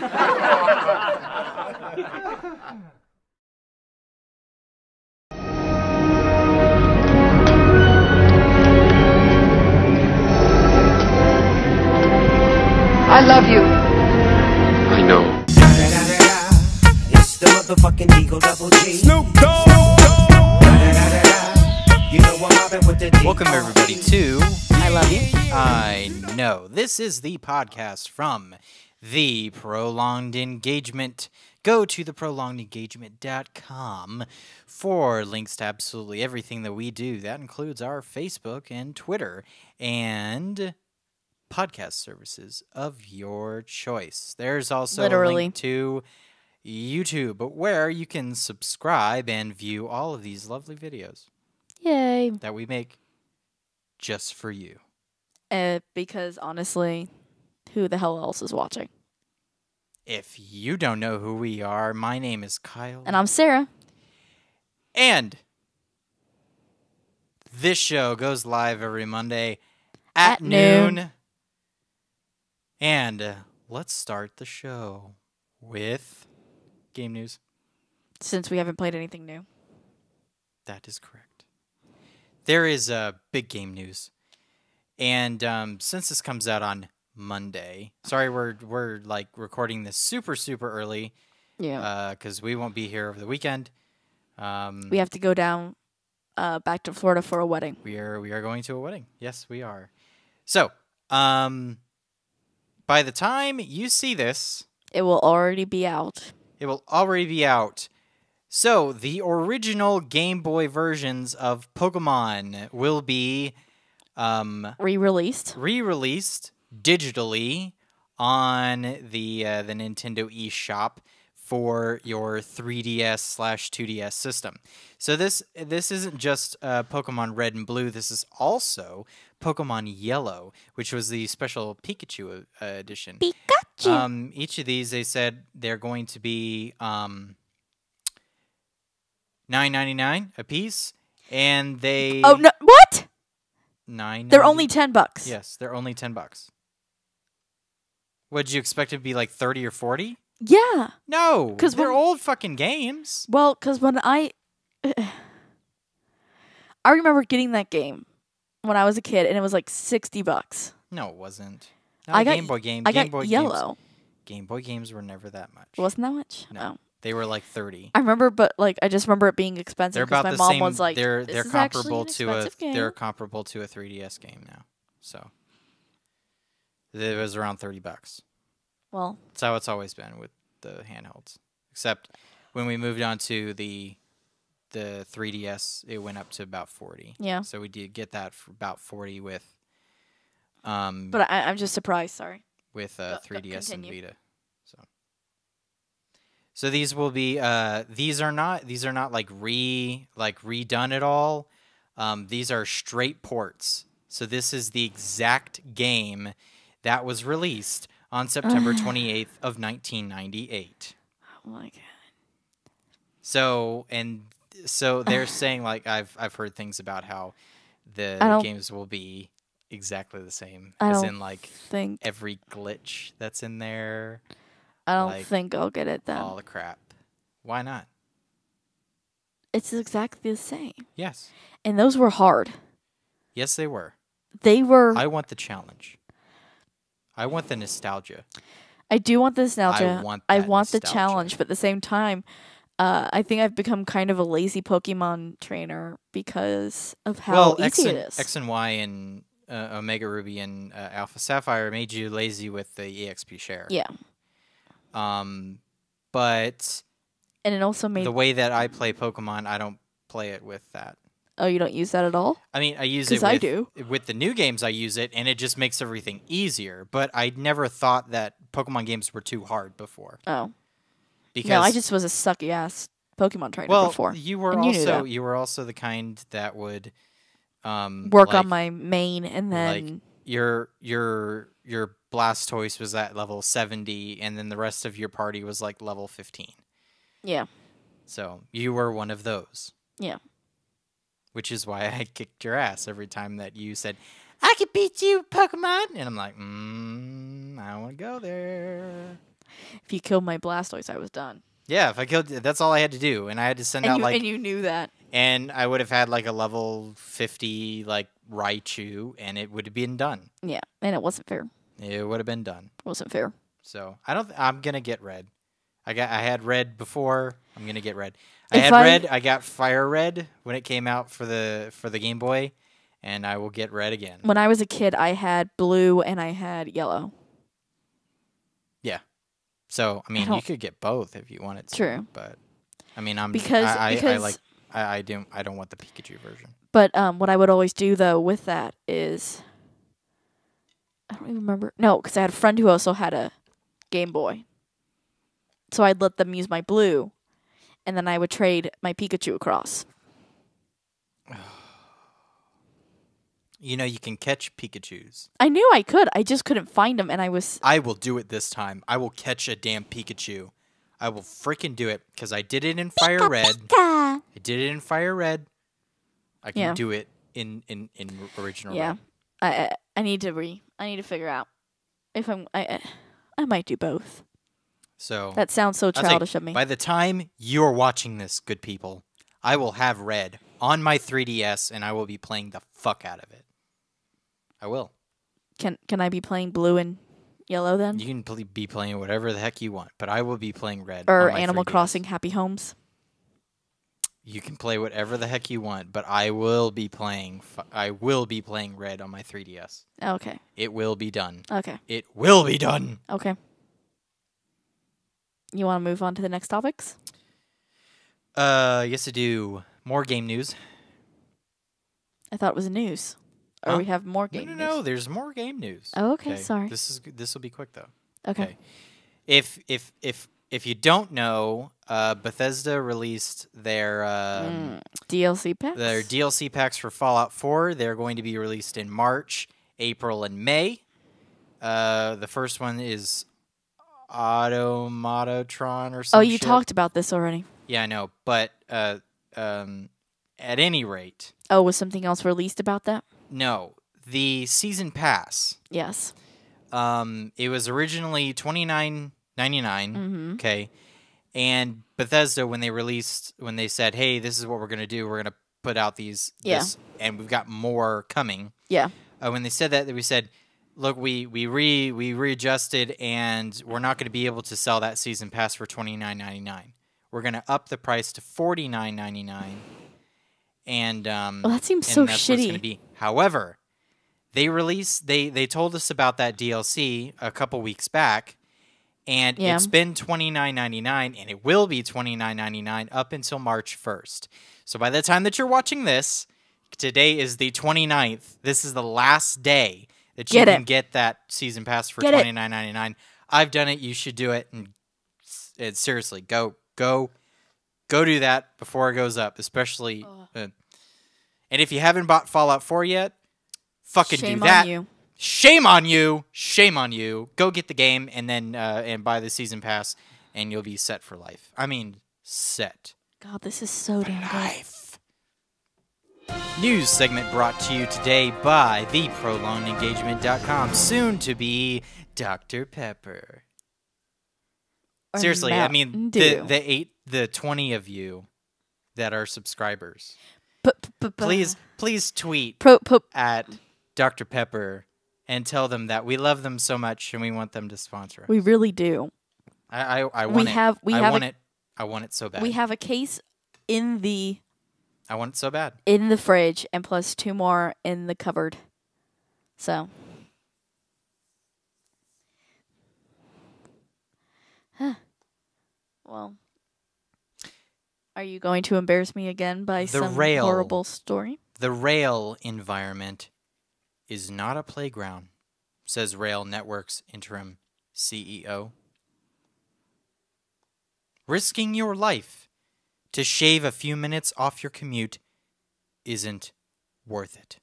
I love you. I know. It's the motherfucking Eagle Double G. Snoop Dogg. You know I'm mobbing with the D. Welcome everybody to I Love You. I Know. This is the podcast from The Prolonged Engagement. Go to theprolongedengagement.com for links to absolutely everything that we do. That includes our Facebook and Twitter and podcast services of your choice. There's also a link to YouTube where you can subscribe and view all of these lovely videos. Yay. That we make just for you. Because honestly, who the hell else is watching? If you don't know who we are, my name is Kyle. And I'm Sarah. And this show goes live every Monday at noon. And let's start the show with game news. Since we haven't played anything new. That is correct. There is big game news. And since this comes out on Monday, sorry we're like recording this super early. Yeah. Because we won't be here over the weekend. We have to go down back to Florida for a wedding. We are going to a wedding. Yes, we are. So, by the time you see this, it will already be out. It will already be out. So, the original Game Boy versions of Pokemon will be re-released digitally on the Nintendo eShop for your 3DS/2DS system. So this isn't just Pokemon Red and Blue. This is also Pokemon Yellow, which was the special Pikachu edition. Pikachu. Each of these, they said they're going to be $9.99 a piece, and they Oh no! What? They're only $10. Yes, they're only $10. Would you expect it to be like 30 or 40? Yeah. No, because they're old fucking games. Well, because when I remember getting that game when I was a kid, and it was like $60. No, it wasn't. I got Game Boy game. I Game got Boy Yellow. Game Boy games were never that much. It wasn't that much. No, oh. They were like 30. I remember, but like I just remember it being expensive. They're about my the mom same. Was like, they're this is comparable actually to an expensive game. They're comparable to a 3DS game now. So it was around $30. Well, that's how it's always been with the handhelds. Except when we moved on to the 3DS, it went up to about 40. Yeah. So we did get that for about 40 with. But I'm just surprised. Sorry. With 3DS and Vita. So these will be these are not like redone at all. These are straight ports. So this is the exact game that was released on September 28th of 1998. Oh my god. So they're saying, like, I've heard things about how the games will be exactly the same, as in like every glitch that's in there. I don't think I'll get it then. All the crap. Why not? It's exactly the same. Yes. And those were hard. Yes, they were. They were. I want the challenge. I want the nostalgia. I do want the nostalgia. I want the challenge, but at the same time, I think I've become kind of a lazy Pokemon trainer because of how easy it is. X and Y and Omega Ruby and Alpha Sapphire made you lazy with the EXP share. Yeah. But and it also made the way that I play Pokemon, I don't play it with that. Oh, you don't use that at all? I mean, I use it. I do. With the new games, I use it, and it just makes everything easier. But I never thought that Pokemon games were too hard before. Oh, because no, I just was a sucky ass Pokemon trainer before. You were you were also the kind that would work on my main, and then like your Blastoise was at level 70, and then the rest of your party was like level 15. Yeah. So you were one of those. Yeah. Which is why I kicked your ass every time that you said, I could beat you, Pokemon. And I'm like, I don't want to go there. If you killed my Blastoise, I was done. Yeah, if I killed, that's all I had to do, and I had to send out And you knew that. and I would have had like a level 50 like Raichu, and it would have been done. Yeah, and it wasn't fair. It would have been done. It wasn't fair. So I'm gonna get red. I had red before. I'm gonna get red. Red. I got fire red when it came out for the Game Boy, and I will get red again. When I was a kid, I had blue and I had yellow. Yeah. So I mean, you could get both if you wanted to. True. But I mean, I don't want the Pikachu version. But what I would always do though with that is, I don't even remember. No, because I had a friend who also had a Game Boy. So I'd let them use my blue, and then I would trade my Pikachu across. You know, you can catch Pikachus. I knew I could. I just couldn't find them, and I will do it this time. I will catch a damn Pikachu. I will freaking do it, because I did it in Fire Red. I did it in Fire Red. I can do it in original Red. I need to figure out if I might do both. So that sounds so childish of me. By the time you're watching this, good people, I will have Red on my 3DS, and I will be playing the fuck out of it. I will. Can I be playing blue and yellow then? You can be playing whatever the heck you want, but I will be playing Red. Or on my Animal 3DS. Crossing Happy Homes. You can play whatever the heck you want, but I will be playing. I will be playing Red on my 3DS. Okay. It will be done. Okay. It will be done. Okay. You want to move on to the next topics? Yes, I do. More game news. I thought it was news. Or we have more game news. No, there's more game news. Oh, okay. Sorry. This will be quick though. Okay. If you don't know, Bethesda released their DLC packs. Their DLC packs for Fallout 4. They're going to be released in March, April, and May. The first one is Automatotron or something. Oh, you talked about this already. Yeah, I know, but at any rate. Oh, was something else released about that? No, the season pass. Yes. It was originally $29.99. Mm-hmm. Okay, and Bethesda when they said, "Hey, this is what we're gonna do. We're gonna put out this, and we've got more coming." Yeah. When they said that, we said, "Look, we readjusted, and we're not going to be able to sell that season pass for $29.99. We're going to up the price to $49.99." And well, that seems so that's shitty. What it's going to be. However, they told us about that DLC a couple weeks back, and it's been $29.99, and it will be $29.99 up until March 1st. So by the time that you're watching this, today is the 29th. This is the last day that you can get that season pass for $29.99. I've done it. You should do it. And seriously, go do that before it goes up, especially. And if you haven't bought Fallout 4 yet, fucking do that. Shame on you. Shame on you. Go get the game and then and buy the season pass, and you'll be set for life. I mean, set. God, this is so damn good. News segment brought to you today by theprolongedengagement.com, soon to be Dr. Pepper. Seriously, I mean, the 20 of you that are subscribers, please tweet at Dr. Pepper and tell them that we love them so much and we want them to sponsor us. We really do. I want it. I want it so bad. We have a case in the... I want it so bad. In the fridge, and plus 2 more in the cupboard. So. Well. Are you going to embarrass me again by some horrible story? The rail environment is not a playground, says Rail Network's interim CEO. Risking your life to shave a few minutes off your commute isn't worth it.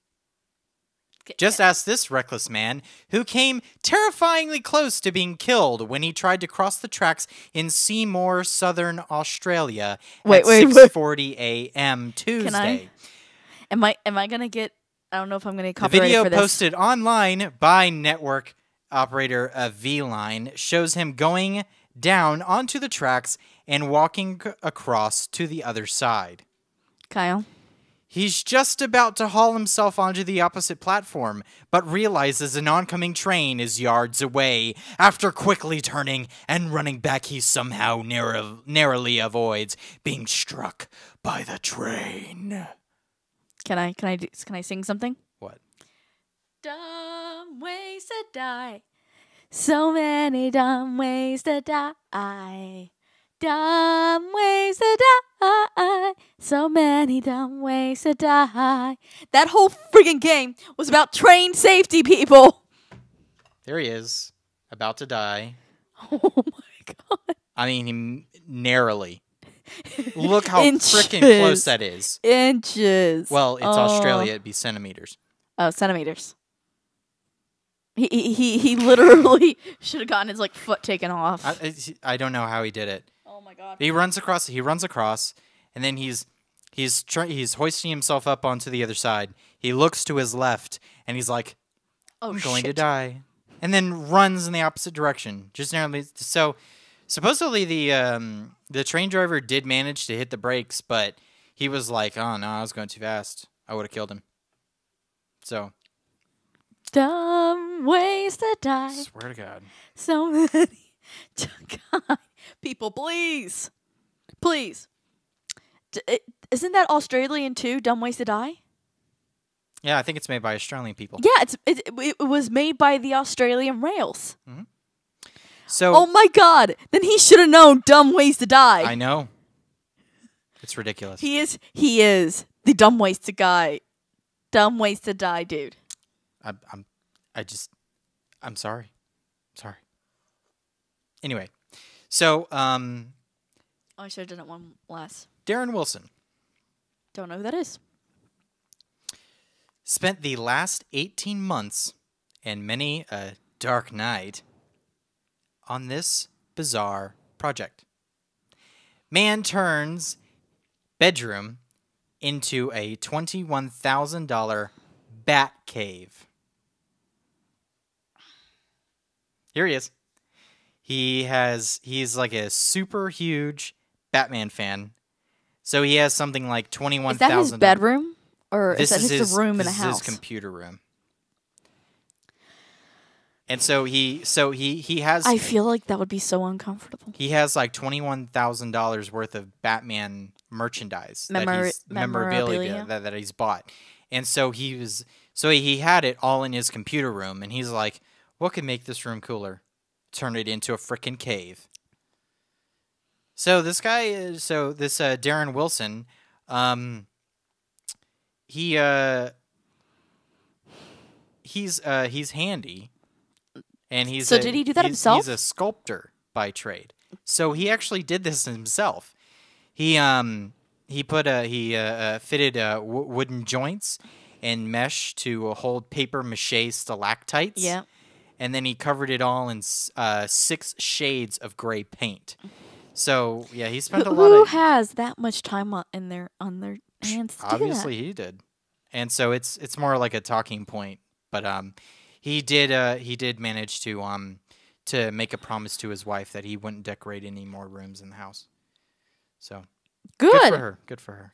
Just ask this reckless man who came terrifyingly close to being killed when he tried to cross the tracks in Seymour, Southern Australia at 6:40 a.m. Tuesday. Am I gonna get? I don't know if I'm gonna get copyrighted for this. The video posted online by network operator V-Line shows him going down onto the tracks and walking across to the other side. Kyle. He's just about to haul himself onto the opposite platform, but realizes an oncoming train is yards away. After quickly turning and running back, he somehow narrowly avoids being struck by the train. Can I sing something? What? Dumb ways to die. So many dumb ways to die. Dumb ways to die. So many dumb ways to die. That whole freaking game was about train safety, people. There he is, about to die. Oh my god. I mean, narrowly. Look how Inches. freaking close that is. Inches. Well, it's Australia. It'd be centimeters. Oh, centimeters. He literally should have gotten his foot taken off. I don't know how he did it. Oh my god. He runs across, and then he's hoisting himself up onto the other side. He looks to his left, and he's like, I'm going to die. And then runs in the opposite direction. Just narrowly. So, supposedly the train driver did manage to hit the brakes, but he was like, oh no, I was going too fast. I would have killed him. So. Dumb ways to die. Swear to God. So many. God. People, please. Please. Isn't that Australian too? Dumb ways to die? Yeah, I think it's made by Australian people. Yeah, it was made by the Australian Rails. Mm-hmm. So. Oh my god. Then he should have known dumb ways to die. I know. It's ridiculous. He is the dumb ways to die. Dumb ways to die, dude. I'm sorry. Sorry. Anyway, so I should have done it one last. Darren Wilson Don't know who that is. spent the last 18 months and many a dark night on this bizarre project. Man turns bedroom into a $21,000 bat cave. Here he is. He's like a super huge Batman fan. So he has something like 21,000. Is that his bedroom? Or is that his room in a This house? is his computer room. And so he has. I feel like that would be so uncomfortable. He has like $21,000 worth of Batman merchandise, memorabilia that he's bought, and so he had it all in his computer room, and he's like, "What could make this room cooler? Turn it into a frickin' cave." So this guy, Darren Wilson, he's handy. And did he do that himself? He's a sculptor by trade. So he actually did this himself. He fitted wooden joints and mesh to hold paper mache stalactites. Yeah. And then he covered it all in 6 shades of gray paint. So yeah, he spent a lot of. Who has that much time on their hands to Obviously, do that? he did. And so it's more like a talking point, but he did manage to make a promise to his wife that he wouldn't decorate any more rooms in the house. So Good for her. Good for her.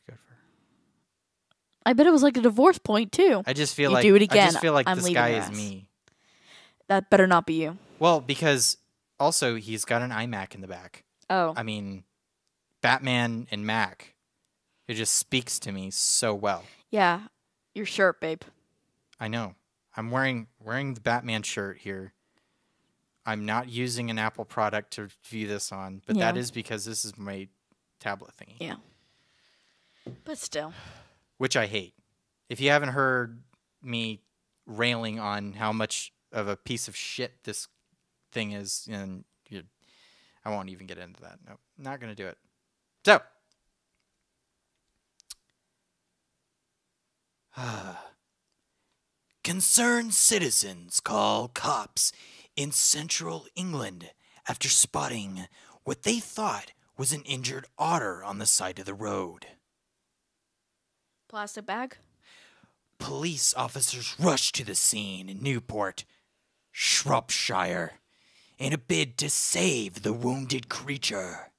I bet it was like a divorce point too. I just feel You like do it again, I just feel like I'm this leaving guy your is ass. me. That better not be you. Well, because also he's got an iMac in the back. Oh. I mean, Batman and Mac. It just speaks to me so well. Yeah. Your shirt, babe. I know. I'm wearing the Batman shirt here. I'm not using an Apple product to view this on, but that is because this is my tablet thingy. Yeah. But still. Which I hate. If you haven't heard me railing on how much of a piece of shit this thing is, and I won't even get into that. No, not going to do it. So. Concerned citizens call cops in central England after spotting what they thought was an injured otter on the side of the road. Plastic bag? Police officers rushed to the scene in Newport, Shropshire, in a bid to save the wounded creature.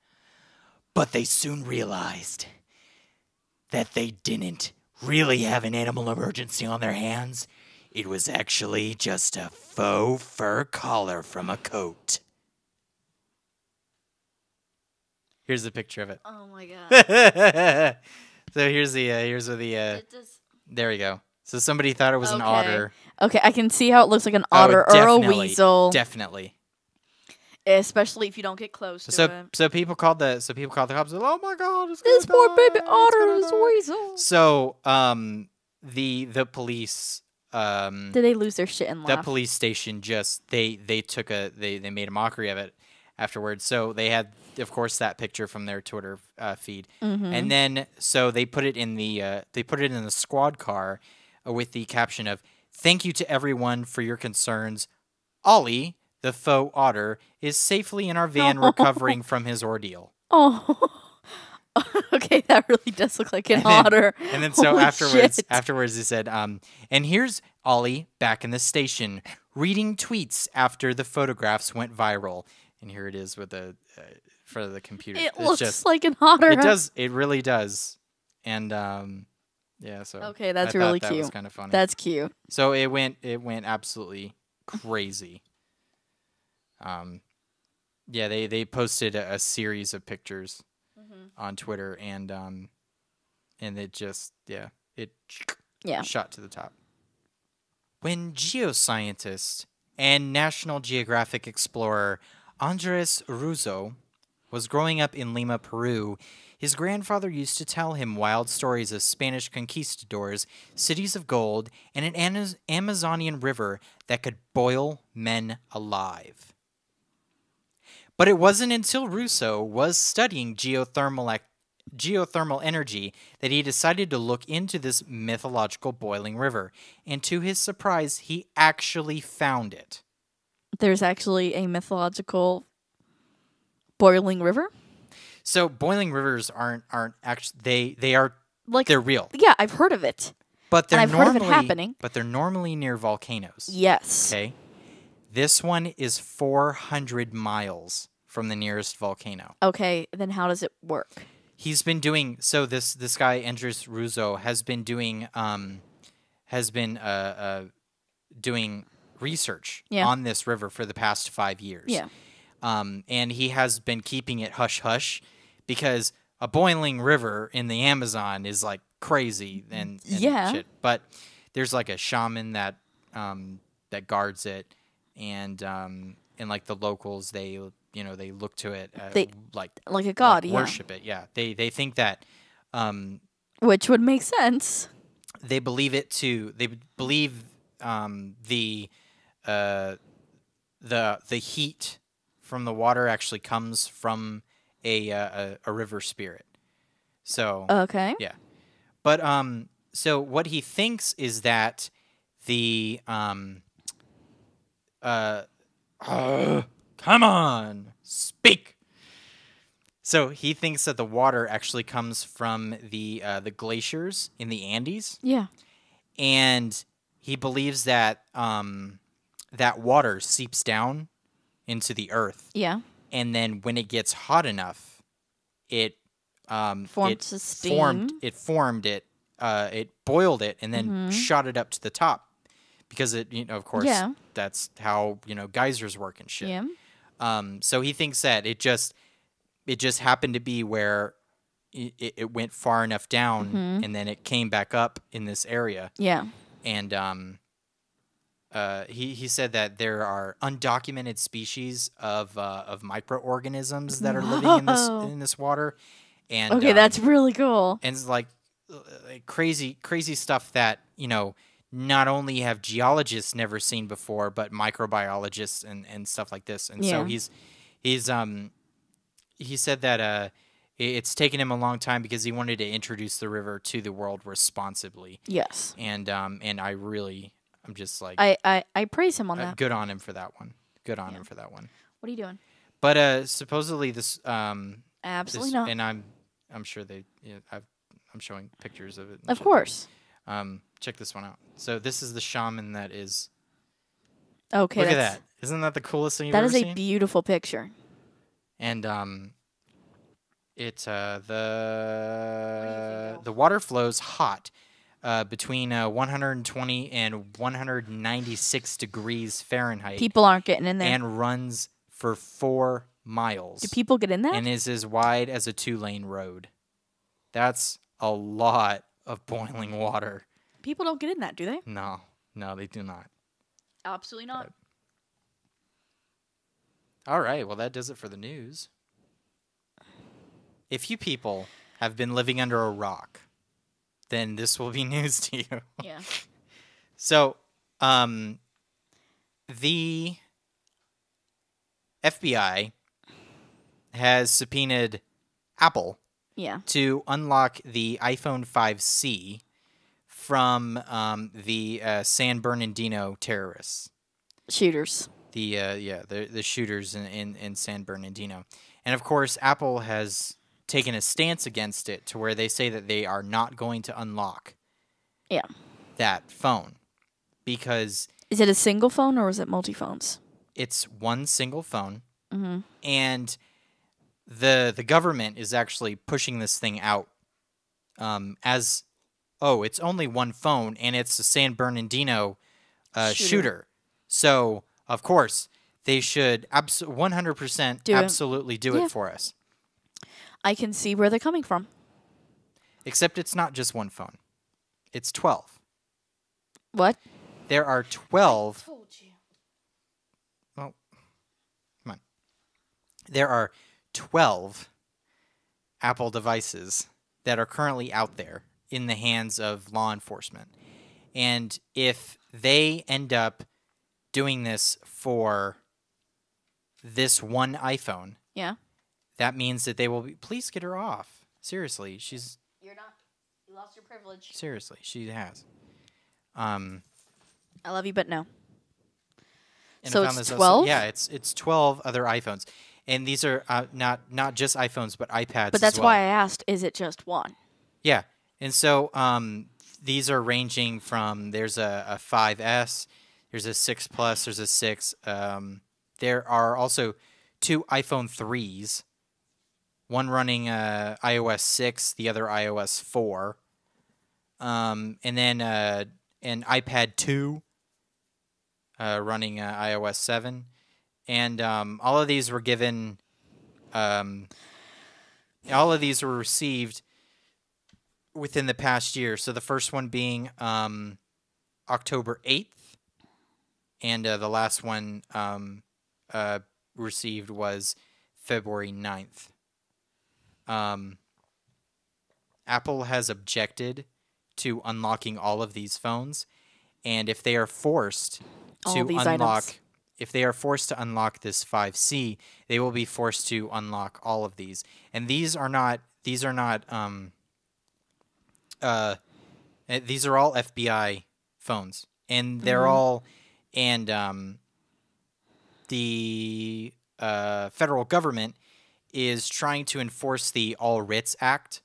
But they soon realized that they didn't really have an animal emergency on their hands. It was actually just a faux fur collar from a coat. Here's a picture of it. Oh my god. So here's the there we go. So somebody thought it was an otter. Okay, I can see how it looks like an otter or a weasel. Definitely. Especially if you don't get close to it. So people called the cops. Oh my god, This poor baby otter is a weasel. So the police Did they lose their shit and laugh? the police station just they made a mockery of it afterwards. So they had, of course, that picture from their Twitter feed, and then so they put it in the squad car with the caption of "Thank you to everyone for your concerns. Ollie, the faux otter, is safely in our van recovering from his ordeal." Oh. Okay, that really does look like an otter. And then so Holy afterwards shit. he said, and here's Ollie back in the station reading tweets after the photographs went viral. And here it is with the for the computer. It It's looks just, like an otter. It does. It really does. And yeah. So Okay, that's I really thought cute. That was kind of funny. That's cute. So it went absolutely crazy. Yeah, they posted a series of pictures on Twitter, and it just it shot to the top. When geoscientist and National Geographic explorer Andres Russo was growing up in Lima, Peru, his grandfather used to tell him wild stories of Spanish conquistadors, cities of gold, and an Amazonian river that could boil men alive. But it wasn't until Russo was studying geothermal energy that he decided to look into this mythological boiling river. And to his surprise, he actually found it. There's actually a mythological boiling river? So boiling rivers aren't actually they are Like, they're real. Yeah, I've heard of it. But they're And I've heard of it happening. But they're normally near volcanoes. Yes. Okay. This one is 400 miles from the nearest volcano. Okay, then how does it work? He's been doing so. This guy Andres Russo has been doing doing research on this river for the past 5 years. Yeah. And he has been keeping it hush hush because a boiling river in the Amazon is like crazy and shit. But there's like a shaman that guards it, and like the locals, they look to it like a god, worship it. Yeah, they think that which would make sense. They believe it too. They believe the heat from the water actually comes from a river spirit. So okay, yeah, but so what he thinks is that the come on, speak. So he thinks that the water actually comes from the glaciers in the Andes. Yeah, and he believes that that water seeps down into the earth. Yeah, and then when it gets hot enough, it formed steam. It boiled it and then shot it up to the top because it of course that's how geysers work and shit. Yeah. So he thinks that it just happened to be where it went far enough down and then it came back up in this area. Yeah. And he said that there are undocumented species of microorganisms that are living in this water. And okay, that's really cool. And it's like crazy stuff that not only have geologists never seen before, but microbiologists and stuff like this. And so he said that it's taken him a long time because he wanted to introduce the river to the world responsibly. Yes. And I'm just like I praise him on that. Good on him for that one. Good on him for that one. What are you doing? But supposedly this absolutely not. And I'm sure I'm showing pictures of it. Of course. Check this one out. So this is the shaman that is. Okay, Look at that. Isn't that the coolest thing you've that ever is a seen? beautiful picture. And the water flows hot between 120 and 196 degrees Fahrenheit People aren't getting in there. and runs for 4 miles. Do people get in that? And is as wide as a 2-lane road. That's a lot of boiling water. People don't get in that, do they? No, they do not. Absolutely not. All right, well, that does it for the news. If you people have been living under a rock, then this will be news to you. Yeah. So, the FBI has subpoenaed Apple Yeah. to unlock the iPhone 5C from the San Bernardino terrorists. Shooters. The shooters in San Bernardino. And of course, Apple has taken a stance against it to where they say that they are not going to unlock that phone because Is it a single phone or is it multi-phones? it's one single phone. Mm-hmm. And the government is actually pushing this thing out as, it's only one phone and it's a San Bernardino shooter. So, of course, they should 100% absolutely do it for us. I can see where they're coming from. Except it's not just one phone. It's 12. What? There are 12. I told you. Well, come on. There are 12 Apple devices that are currently out there in the hands of law enforcement. And if they end up doing this for this one iPhone, that means that they will be. Please get her off. Seriously, she's. You're not. You lost your privilege. Seriously, she has. I love you, but no. And So I found it's this 12? Yeah, it's 12 other iPhones, and these are not just iPhones but iPads. But that's as well. why I asked, is it just one? Yeah, and so these are ranging from there's a 5S, there's a 6 Plus, there's a 6. There are also 2 iPhone 3s, one running iOS 6, the other iOS 4, and then an iPad 2 running iOS 7, and all of these were given. All of these were received within the past year. So the first one being October 8th, and the last one received was February 9th. Apple has objected to unlocking all of these phones, and if they are forced to unlock this 5C, they will be forced to unlock all of these. And these are all FBI phones, and they're all the federal government is trying to enforce the All Writs Act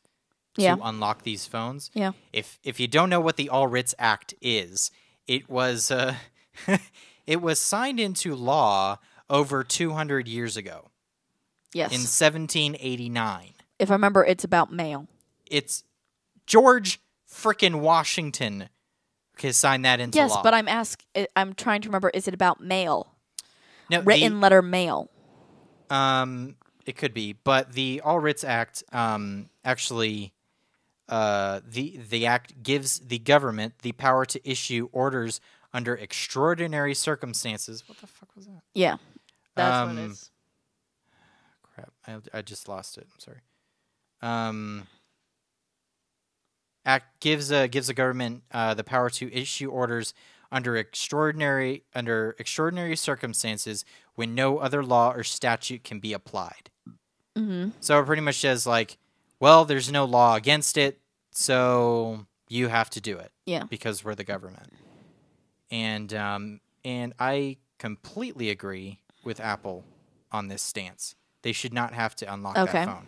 to unlock these phones. Yeah. If you don't know what the All Writs Act is, it was it was signed into law over 200 years ago. Yes. In 1789. If I remember, it's about mail. It's George frickin' Washington signed that into law. Yes, but I'm trying to remember, is it about mail? No, Written letter mail. It could be, but the All Writs Act actually the act gives the government the power to issue orders under extraordinary circumstances. What the fuck was that? Yeah, that's what it is. Crap, I just lost it. I'm sorry. Act gives the government the power to issue orders under extraordinary circumstances when no other law or statute can be applied. Mm-hmm. So it pretty much says there's no law against it, so you have to do it. Yeah. Because we're the government. And I completely agree with Apple on this stance. They should not have to unlock that phone.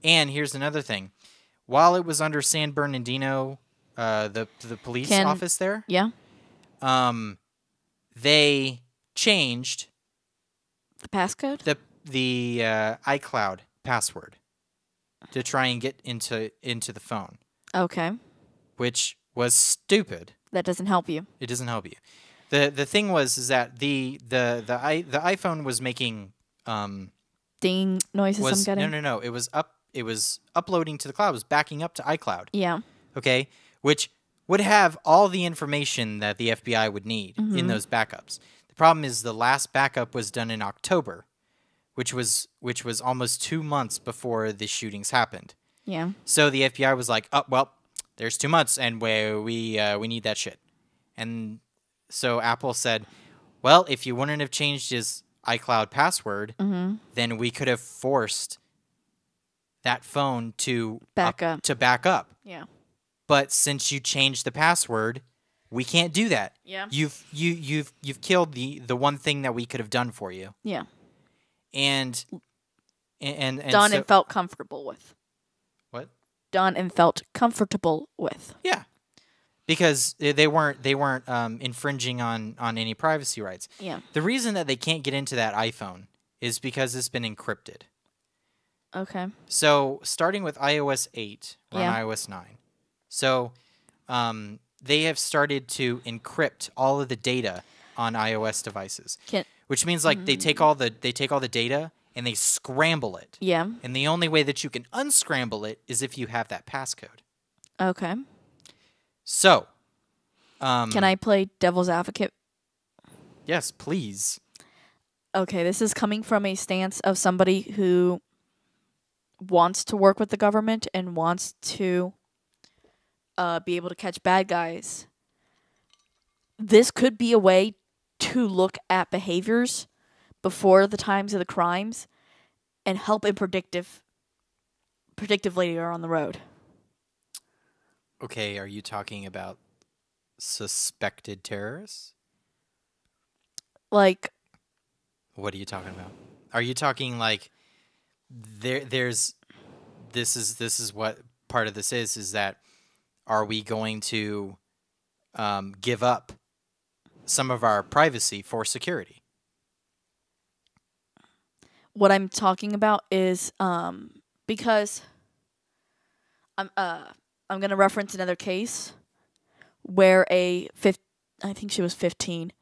And here's another thing. While it was under San Bernardino, the police office there, yeah, they changed The passcode? the iCloud password to try and get into the phone, Okay. which was stupid. That doesn't help you. It doesn't help you. The thing is that the iPhone was making Ding noises I'm getting. no. It was uploading to the cloud. It was backing up to iCloud. Yeah. Okay, which would have all the information that the FBI would need in those backups. The problem is the last backup was done in October, which was almost 2 months before the shootings happened. Yeah. So the FBI was like, "Oh, well, there's 2 months, and we need that shit." And so Apple said, "Well, if you wouldn't have changed his iCloud password, then we could have forced that phone to Back up. back up. Yeah. But since you changed the password, we can't do that. Yeah. You've killed the one thing that we could have done for you." Yeah. And Done so, and felt comfortable with. what? Done and felt comfortable with. Yeah. Because they weren't infringing on any privacy rights. Yeah. The reason that they can't get into that iPhone is because it's been encrypted. Okay. So starting with iOS 8, we're Yeah. on iOS 9. So they have started to encrypt all of the data on iOS devices, which means like they take all the data and they scramble it. Yeah. And the only way that you can unscramble it is if you have that passcode. Okay. So, Can I play devil's advocate? yes, please. Okay, this is coming from a stance of somebody who wants to work with the government and wants to be able to catch bad guys. This could be a way to look at behaviors before the times of the crimes and help in predictive later on the road. Okay, are you talking about suspected terrorists? Like, What are you talking about? Are you talking like this is what part of this is that are we going to give up some of our privacy for security? what I'm talking about is because I'm going to reference another case where I think she was 15.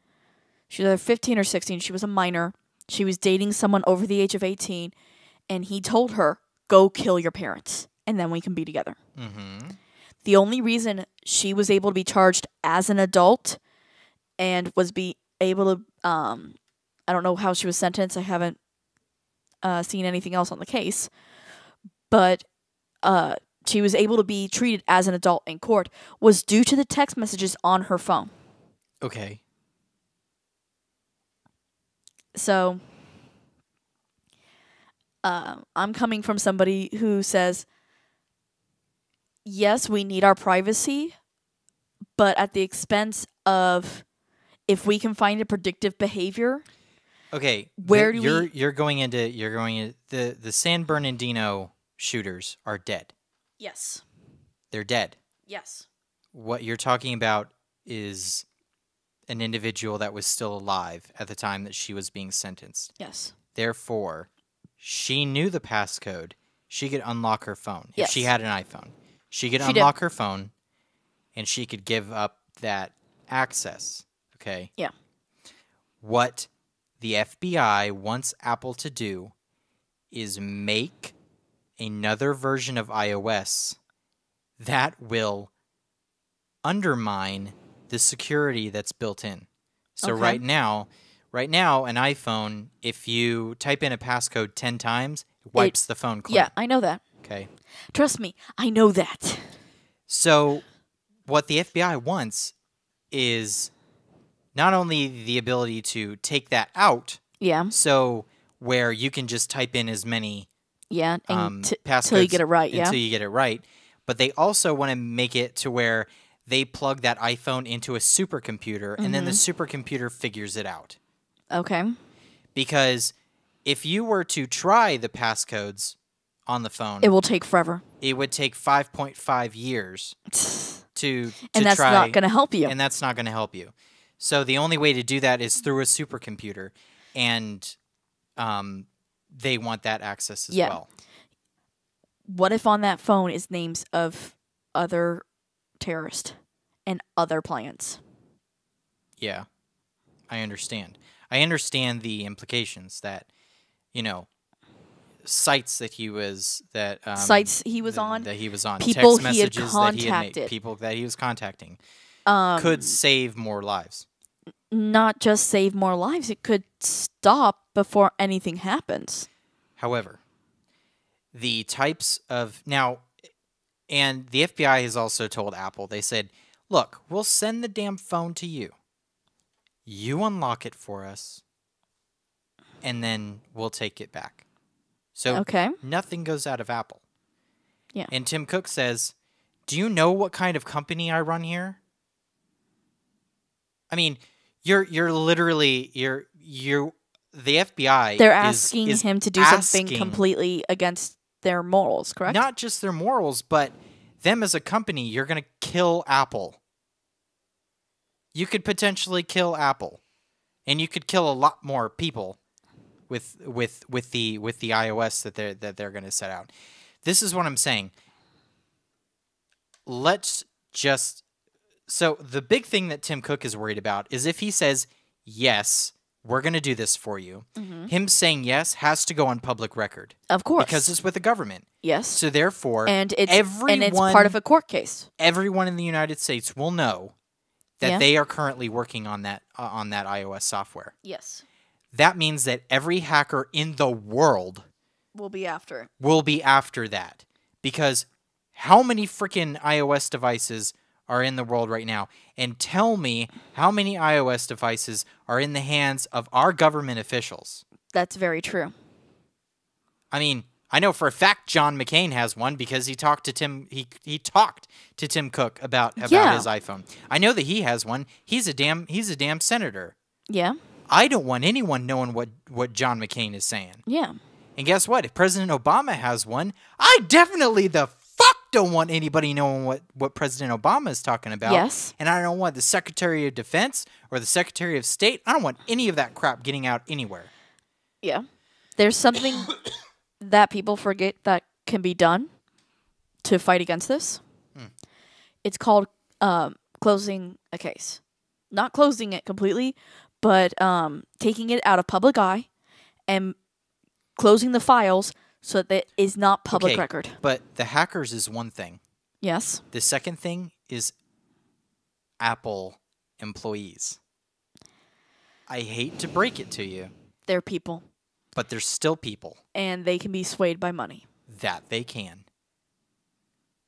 She was either 15 or 16. She was a minor. She was dating someone over the age of 18, and he told her, "Go kill your parents, and then we can be together." Mm-hmm. The only reason she was able to be charged as an adult and was able to, I don't know how she was sentenced. I haven't seen anything else on the case, but she was able to be treated as an adult in court was due to the text messages on her phone. Okay. So, I'm coming from somebody who says, yes, we need our privacy, but at the expense of if we can find a predictive behavior. Okay. You're going into the San Bernardino shooters are dead. Yes. They're dead. Yes. What you're talking about is an individual that was still alive at the time that she was being sentenced. Yes. Therefore, she knew the passcode. She could unlock her phone. Yes. If she had an iPhone, she could She unlock her phone, and she could give up that access. Okay? Yeah. What the FBI wants Apple to do is make another version of iOS that will undermine the security that's built in. So Okay. right now, an iPhone, if you type in a passcode 10 times, it wipes the phone clean. Yeah, I know that. Okay. Trust me, I know that. So what the FBI wants is not only the ability to take that out, Yeah. so where you can just type in as many Yeah, and passcodes till you get it right, yeah. until you get it right, but they also want to make it to where they plug that iPhone into a supercomputer, and then the supercomputer figures it out. Okay. Because if you were to try the passcodes on the phone, It will take forever. it would take 5.5 years to And that's try, not going to help you. and that's not going to help you. So the only way to do that is through a supercomputer, and they want that access as Yeah. well. What if on that phone is names of other terrorists and other plans? Yeah, I understand. I understand the implications that, sites that he was Sites he was on, that he was on, people text he had messages that he had made, contacted. people that he was contacting Um, could save more lives. not just save more lives, it could stop before anything happens. However, the types of now, and the FBI has also told Apple, they said, look, we'll send the damn phone to you. You unlock it for us, and then we'll take it back. So Okay. nothing goes out of Apple. Yeah. And Tim Cook says, do you know what kind of company I run here? I mean, you're literally the FBI. They're asking is him to do something asking completely against their morals, correct? not just their morals, but them as a company. You're going to kill Apple. You could potentially kill Apple, and you could kill a lot more people with the iOS that they're going to set out. This is what I'm saying. Let's just so the big thing that Tim Cook is worried about is if he says yes, we're going to do this for you. Mm-hmm. Him saying yes has to go on public record Of course. because it's with the government. yes. So therefore, And it's part of a court case. everyone in the United States will know that Yeah. they are currently working on that iOS software. Yes. That means that every hacker in the world We'll be after it. will be after that. Because how many freaking iOS devices are in the world right now? And tell me how many iOS devices are in the hands of our government officials. That's very true. I mean, I know for a fact John McCain has one because he talked to Tim. He talked to Tim Cook about Yeah. his iPhone. I know that he has one. He's a damn senator. Yeah. I don't want anyone knowing what John McCain is saying. Yeah. And guess what? If President Obama has one, I definitely the fuck don't want anybody knowing what President Obama is talking about. Yes. And I don't want the Secretary of Defense or the Secretary of State. I don't want any of that crap getting out anywhere. Yeah. There's something that people forget that can be done to fight against this. It's called closing a case. Not closing it completely, but taking it out of public eye and closing the files so that it is not public Okay, record. But the hackers is one thing. Yes. The second thing is Apple employees. I hate to break it to you, They're people. but there's still people And they can be swayed by money. that they can.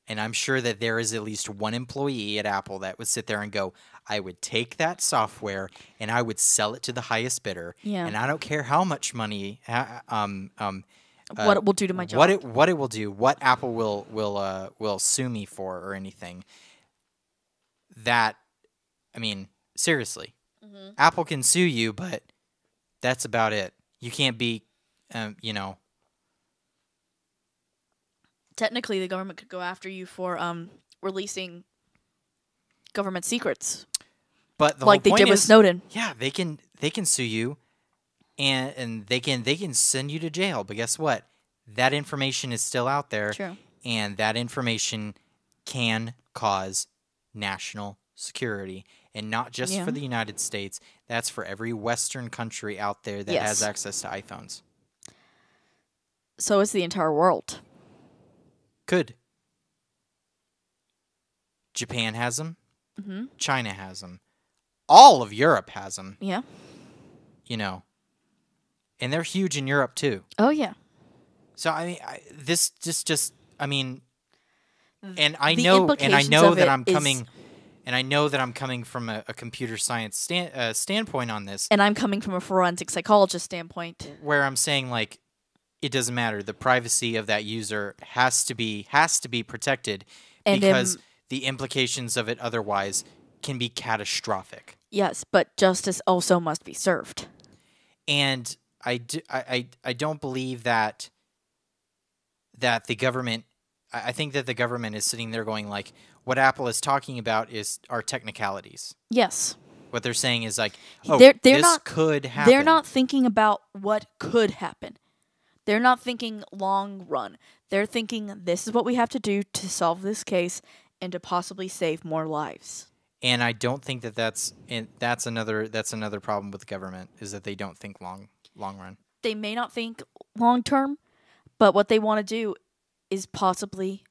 And I'm sure that there is at least one employee at Apple that would sit there and go, I would take that software and I would sell it to the highest bidder. Yeah. And I don't care how much money What it will do to my job. what it will do, what Apple will sue me for or anything. That, I mean, seriously, Apple can sue you, but that's about it. You can't be, Technically, the government could go after you for releasing government secrets, but the like they whole did point with is, Snowden. yeah, they can sue you, and they can send you to jail. But guess what? That information is still out there, True. and that information can cause national security, and not just Yeah. for the United States. That's for every Western country out there that has Yes. access to iPhones. So it's the entire world. Could. Japan has them. Mm-hmm. China has them. All of Europe has them. Yeah. And they're huge in Europe too. Oh yeah. So I mean, this just I mean, and I The know implications that of it I'm is- coming, and I know that I'm coming from a computer science standpoint on this, And I'm coming from a forensic psychologist standpoint. where I'm saying like, it doesn't matter. The privacy of that user has to be protected And, because the implications of it otherwise can be catastrophic. Yes, but justice also must be served. And I don't believe that the government. I think that the government is sitting there going like, what Apple is talking about are technicalities. Yes. What they're saying is like, oh, they're this not could happen. they're not thinking about what could happen. They're not thinking long run. They're thinking this is what we have to do to solve this case and to possibly save more lives. And I don't think that's another problem with the government is that they don't think long run. They may not think long term, but what they want to do is possibly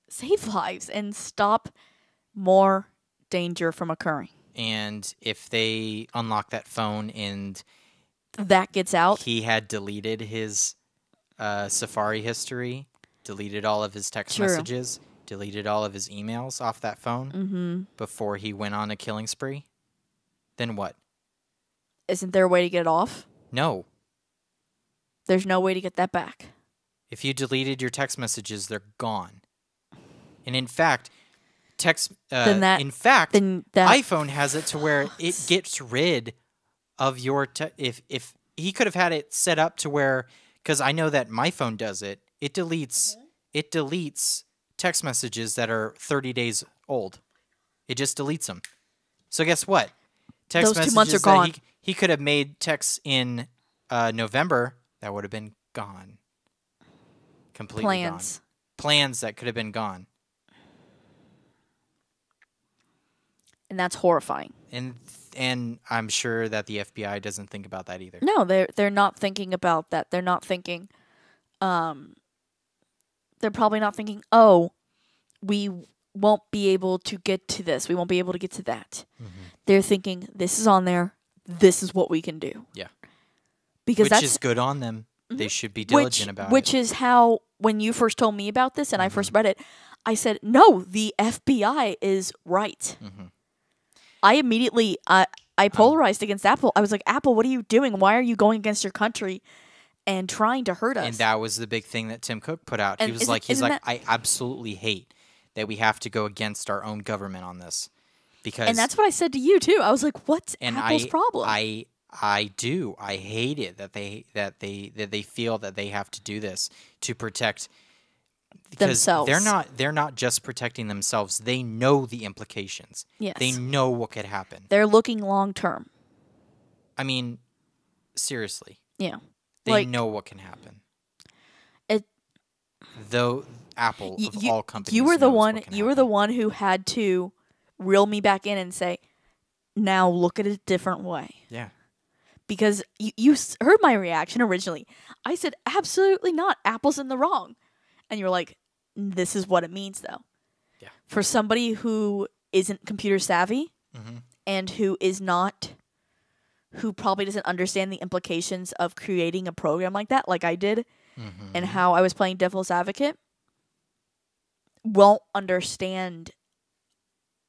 save lives and stop more danger from occurring. And if they unlock that phone and that gets out, he had deleted his Safari history, deleted all of his text messages, deleted all of his emails off that phone before he went on a killing spree, then what? Isn't there a way to get it off? No. There's no way to get that back. If you deleted your text messages, they're gone. And in fact, iPhone has it to where it gets rid of your if he could have had it set up to where, because I know that my phone does it. It deletes text messages that are 30 days old. It just deletes them. So guess what? Those 2 months are gone. He could have made texts in November that would have been gone. Completely gone. Plans that could have been gone. And that's horrifying. And I'm sure that the FBI doesn't think about that either. No, they're not thinking about that. They're not thinking they're probably not thinking, "Oh, we won't be able to get to this. We won't be able to get to that." They're thinking, "This is on there. This is what we can do." Yeah. Because which is good on them. They should be diligent about it. Which is how, when you first told me about this and I first read it, I said, "No, the FBI is right." I immediately, I polarized against Apple. I was like, "Apple, what are you doing? Why are you going against your country and trying to hurt us?" And that was the big thing that Tim Cook put out. He was like, "I absolutely hate that we have to go against our own government on this." And that's what I said to you too. I was like, "What's Apple's problem?" I do. I hate it that they feel that they have to do this to protect themselves. They're not just protecting themselves. They know the implications. Yes. They know what could happen. They're looking long term. I mean, seriously. Yeah. They know what can happen. Though Apple of all companies, you were the one who had to reel me back in and say, "Now look at it a different way." Yeah. Because you heard my reaction originally. I said, "Absolutely not. Apple's in the wrong." And you were like, "This is what it means, though." Yeah. For somebody who isn't computer savvy and who probably doesn't understand the implications of creating a program like that, like I did, and how I was playing devil's advocate, won't understand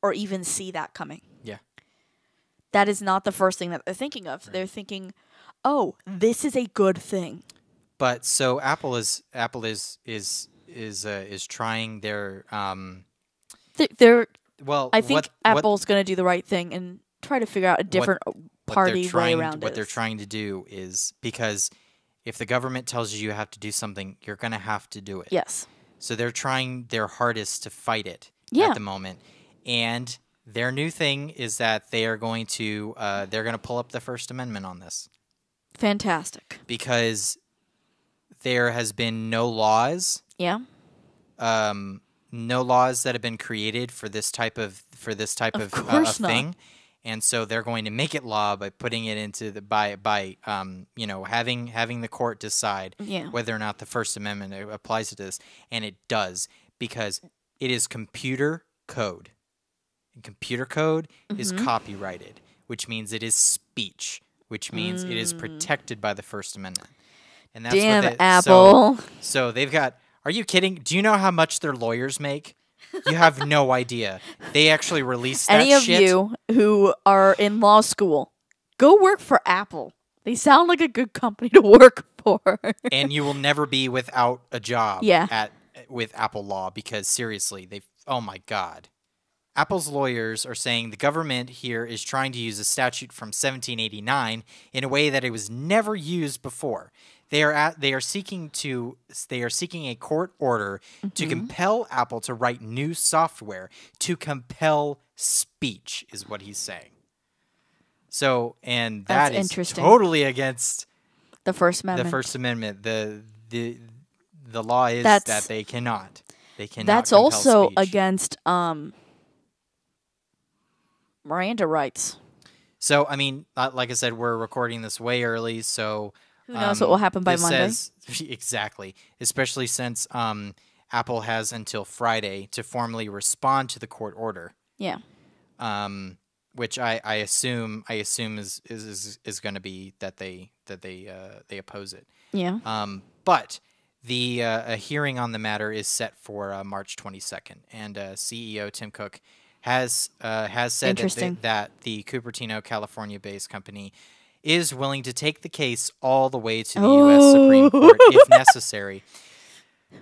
or even see that coming. Yeah. That is not the first thing that they're thinking of. Right. They're thinking, "Oh, this is a good thing." But so Apple is trying their I think Apple's going to do the right thing and try to figure out a different way around it. What they're trying to do is, because if the government tells you have to do something, you're going to have to do it. Yes. So they're trying their hardest to fight it at the moment. And their new thing is that they are going to pull up the First Amendment on this. Fantastic. Because there has been no laws. Yeah. No laws that have been created for this type of thing, and so they're going to make it law by putting it into having the court decide whether or not the First Amendment applies to this, and it does, because it is computer code. And computer code is copyrighted, which means it is speech, which means it is protected by the First Amendment. And that's Damn, Apple. So they've got. Are you kidding? Do you know how much their lawyers make? You have no idea. They actually released that shit. Any of you who are in law school, go work for Apple. They sound like a good company to work for. And you will never be without a job with Apple Law, because seriously, oh my God. Apple's lawyers are saying the government here is trying to use a statute from 1789 in a way that it was never used before. They are seeking a court order to compel Apple to write new software to compel speech, is what he's saying. So, and That's that is interesting. totally against The First Amendment. the First Amendment. The law is That's- that they cannot. They cannot. That's compel also speech. against Miranda rights. So, I mean, like I said, we're recording this way early, so Who knows what will happen by this Monday? Exactly, especially since Apple has until Friday to formally respond to the court order. Yeah. Which I assume is going to be that they oppose it. Yeah. But the a hearing on the matter is set for March 22nd, and CEO Tim Cook has said Interesting. that the Cupertino, California-based company is willing to take the case all the way to the U.S. Supreme Court if necessary.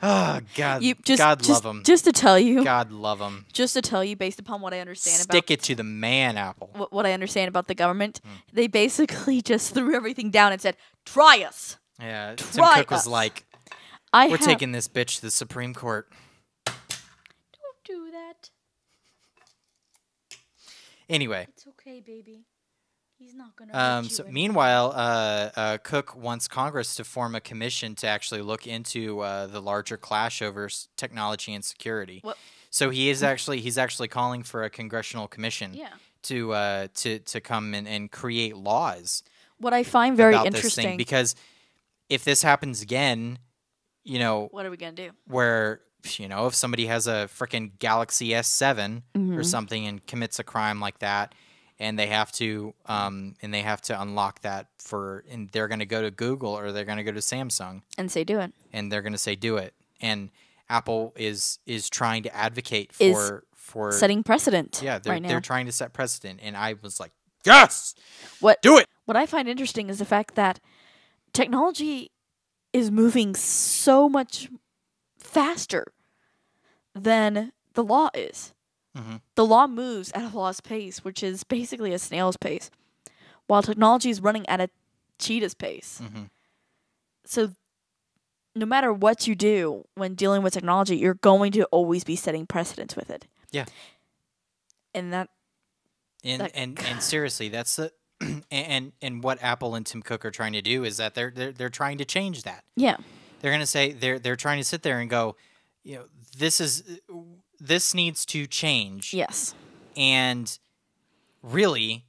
Oh, God, God love him. Just to tell you. God love him. Just to tell you, based upon what I understand Stick it to the man, Apple. what I understand about the government, they basically just threw everything down and said, "Try us." Yeah, Tim Try Cook was us. like, We're "We're taking this bitch to the Supreme Court." Don't do that. Anyway, It's okay, baby. He's not gonna hurt you so anymore. meanwhile, Cook wants Congress to form a commission to actually look into the larger clash over technology and security. What? So he's actually calling for a congressional commission Yeah. to come and create laws What I find very about this thing, interesting. because if this happens again, you know, What are we gonna do? where, you know, if somebody has a frickin' Galaxy S7 Mm-hmm. or something and commits a crime like that, and they have to unlock that and they're going to go to Google or they're going to go to Samsung And say do it. and they're going to say do it. And Apple is trying to advocate Is for Setting precedent. yeah, right now. they're trying to set precedent, and I was like, yes, What do it. What I find interesting is the fact that technology is moving so much faster than the law is. Mm-hmm. The law moves at a law's pace, which is basically a snail's pace, while technology is running at a cheetah's pace. Mm-hmm. So no matter what you do when dealing with technology, you're going to always be setting precedents with it. Yeah. And that And seriously, that's the and what Apple and Tim Cook are trying to do is that they're trying to change that. yeah. They're going to say they're trying to sit there and go, you know, this needs to change. Yes. And really,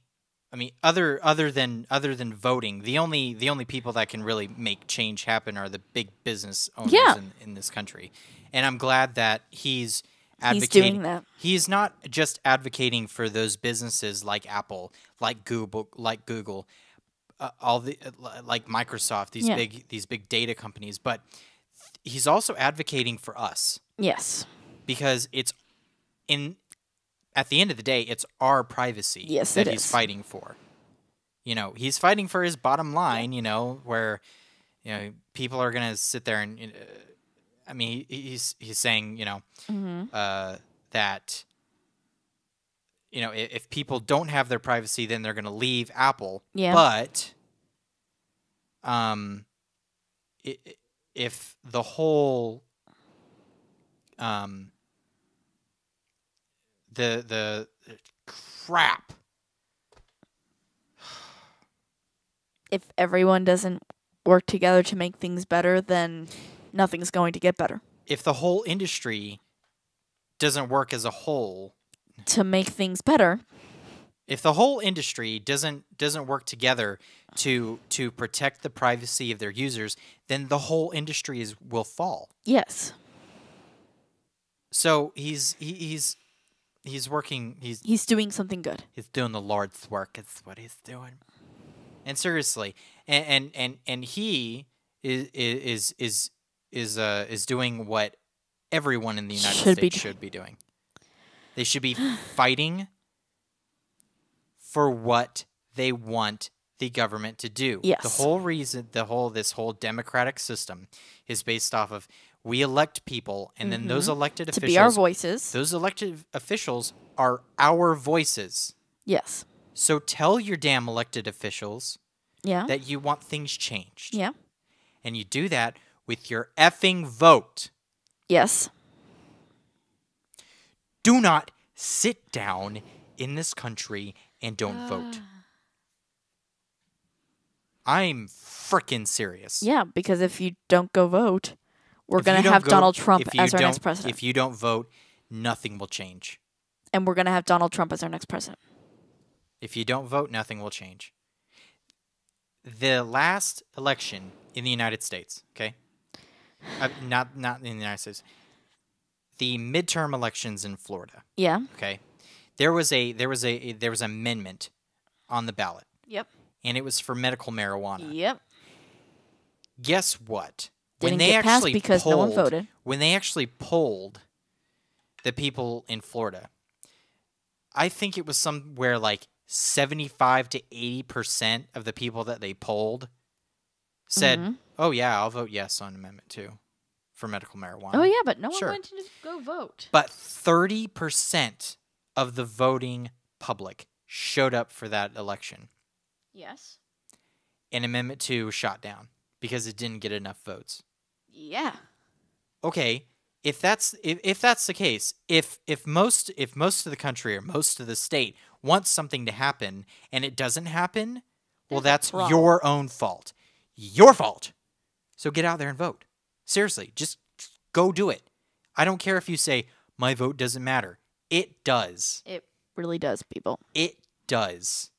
I mean, other than voting, the only people that can really make change happen are the big business owners Yeah. in this country. And I'm glad that he's advocating. He's doing that. He's not just advocating for those businesses like Apple, like Google, all the like Microsoft, these big data companies, but he's also advocating for us, Yes. because it's at the end of the day, it's our privacy Yes, that it he's is. fighting for. You know, he's fighting for his bottom line, you know, where, you know, people are going to sit there and I mean, he's saying, you know, that, you know, if people don't have their privacy, then they're going to leave Apple. Yeah. But if the whole the crap, If everyone doesn't work together to make things better, then nothing's going to get better. if the whole industry doesn't work as a whole, To make things better, if the whole industry doesn't work together to protect the privacy of their users, then the whole industry will fall. yes. So he's working. He's doing something good. He's doing the Lord's work. It's what he's doing. And seriously, and he is doing what everyone in the United States should be doing. They should be fighting for what they want the government to do. Yes. The whole reason, this whole democratic system is based off of we elect people, and then those elected To officials be our voices. Those elected officials are our voices. Yes. So tell your damn elected officials Yeah. that you want things changed. Yeah. And you do that with your effing vote. Yes. Do not sit down in this country and don't vote. I'm freaking serious. Yeah, because if you don't go vote, we're If going you to don't have go- Donald Trump if you as our next don't- president. If you don't vote, nothing will change. And we're going to have Donald Trump as our next president. If you don't vote, nothing will change. The last election in the United States, okay? Not in the United States. The midterm elections in Florida, Yeah. okay? There was an amendment on the ballot, Yep. and it was for medical marijuana. Yep. Guess what? Didn't get passed because no one voted. When they actually polled the people in Florida, I think it was somewhere like 75 to 80% of the people that they polled said, "Oh yeah, I'll vote yes on Amendment 2 for medical marijuana." Oh, yeah, but no Sure. one went to just go vote. But 30% of the voting public showed up for that election, Yes. and Amendment 2 was shot down because it didn't get enough votes. Yeah. Okay, if that's the case, if most of the country or most of the state wants something to happen and it doesn't happen, well, There's a that's problem. your own fault. Your fault. So get out there and vote. Seriously, just go do it. I don't care if you say my vote doesn't matter. It does. It really does, people. It does.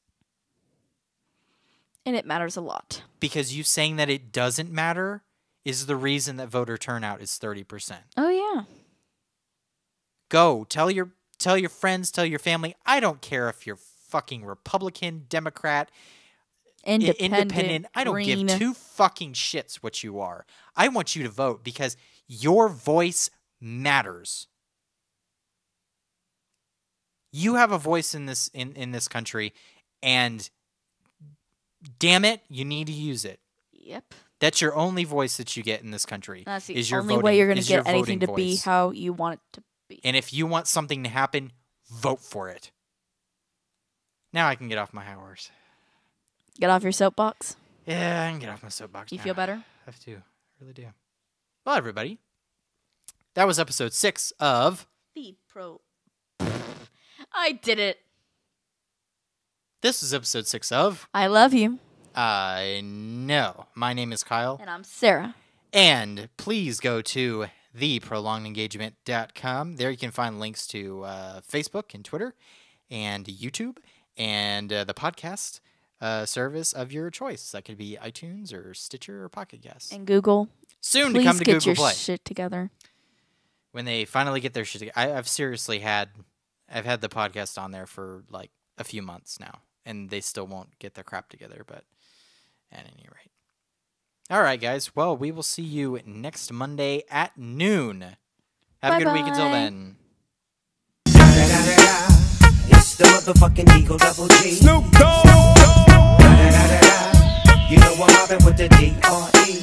And it matters a lot. Because you saying that it doesn't matter is the reason that voter turnout is 30%. Oh, yeah. Go tell your friends, tell your family. I don't care if you're fucking Republican, Democrat, independent. I don't green. give two fucking shits what you are. I want you to vote because your voice matters. You have a voice in this in this country, and damn it, you need to use it. Yep. That's your only voice that you get in this country. That's the is your only voting, way you're going to is your get anything to voting be voice. how you want it to be. And if you want something to happen, vote for it. Now I can get off my high horse. Get off your soapbox. Yeah, I can get off my soapbox. You now. feel better? I have to. I really do. Well, everybody, that was episode 6 of The Pro. I did it. This is episode 6 of I love you. I Know. My name is Kyle. And I'm Sarah. And please go to theprolongedengagement.com. There you can find links to Facebook and Twitter and YouTube and the podcast service of your choice. That could be iTunes or Stitcher or Pocket Cast. And Google. Soon Please to come to get Google your Play. shit together. When they finally get their shit together. I've seriously had the podcast on there for like a few months now, and they still won't get their crap together, but at any rate. All right, guys. Well, we will see you next Monday at noon. Have a good week until Bye-bye. then. It's the motherfucking Eagle Double G. Snoop Dogg. You know I'm mobbing with the D.R.E.